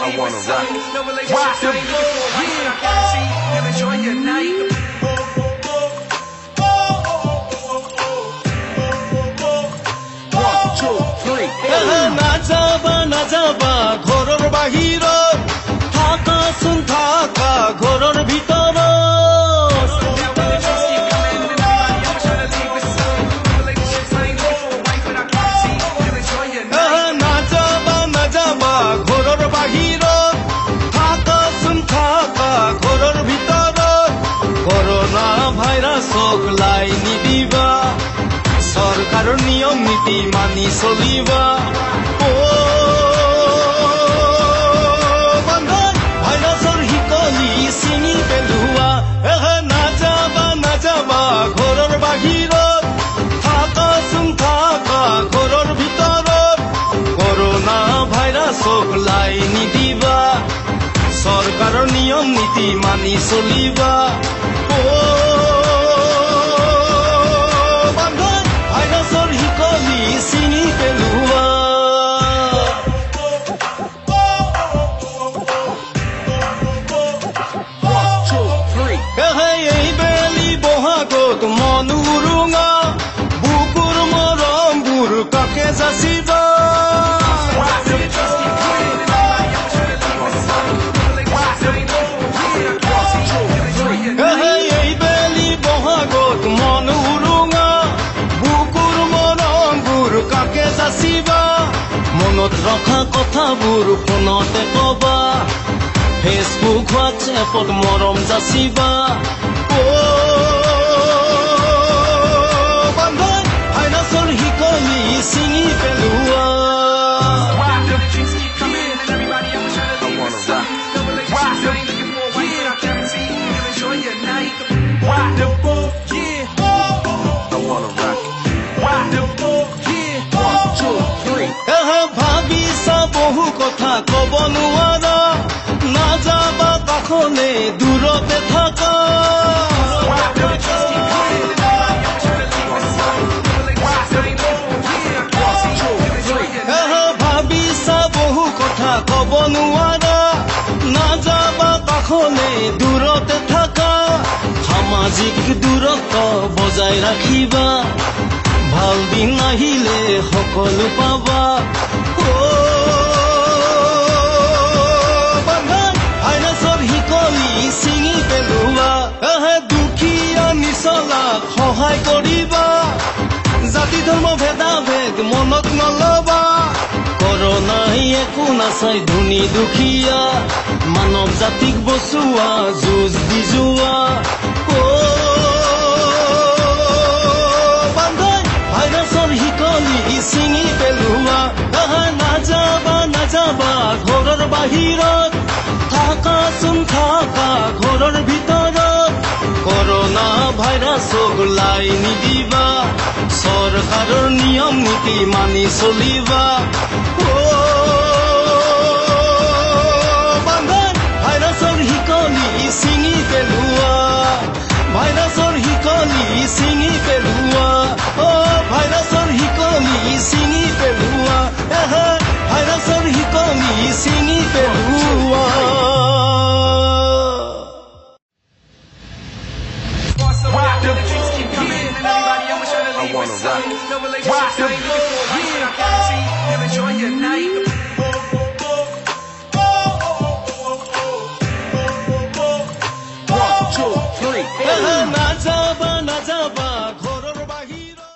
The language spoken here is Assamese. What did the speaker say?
I wanna rock. Rock the boat, enjoy your night. নাযাবা ঘৰৰ বাহিৰত থাকাচোন থাকা ঘৰৰ ভিতৰত নাযাবা ঘৰৰ বাহিৰত থাকাচোন থাকা ঘৰৰ ভিতৰত কৰোনা ভাইৰাছক লাই নিদিবা চৰকাৰৰ নিয়ম নীতি মানি চলিবা ভাইৰাছৰ শিকলি চিঙি পেলোৱা নাযাবা ঘৰৰ বাহিৰত থাকাচোন থাকা ঘৰৰ ভিতৰত কৰোনা ভাইৰাছক লাই নিদিবা চৰকাৰৰ নিয়ম নীতি মানি চলিবা ভাইৰাছৰ শিকলি চিঙি পেলোৱা মনুৰুঙা বুকুৰ মৰমবোৰ কাকে যাচিবা এইবেলি বহাগত মনুৰুঙা বুকুৰ মৰমবোৰ কাকে যাচিবা মনত ৰখা কথাবোৰ ফোনতে কবা ফেচবুক হোৱাটছএপত মৰম যাচিবা ভাইৰাছৰ শিকলি চিঙি পেলোৱা ভাবিছা বহু কথা কব নোৱাৰা নাযাবা কাষলে দূৰতে থাকা ভাবিছা বহু কথা কব নোৱাৰা নাযাবা কাষলে দূৰতে থাকা সামাজিক দূৰত্ব বজাই ৰাখিবা ভাল দিন আহিলে সকলো পাবা ভাইৰাছৰ শিকলি চিঙি পেলোৱা দুখীয়া নিচলাক সহায় কৰিবা জাতি ধৰ্ম ভেদাভেদ মনত নলবা কৰোনাই একো নাচাই ধনী দুখীয়া মানৱ জাতিক বচোৱা যুঁজ দি যোৱা ভাইৰাছৰ শিকলি চিঙি পেলোৱা নাযাবা ঘৰৰ বাহিৰত থাকাচোন থাকা ঘৰৰ ভিতৰত কৰোনা ভাইৰাছক লাই নিদিবা চৰকাৰৰ নিয়ম নীতি মানি চলিবা ভাইৰাছৰ শিকলি চিঙি পেলোৱা ভাইৰাছৰ শিকলি চিঙি পেলোৱা ভাইৰাছৰ শিকলি চিঙি পেলোৱা ভাইৰাছৰ শিকলি চিঙি পেলোৱা I wanna rock. Rock the boat, enjoy your night. নাযাবা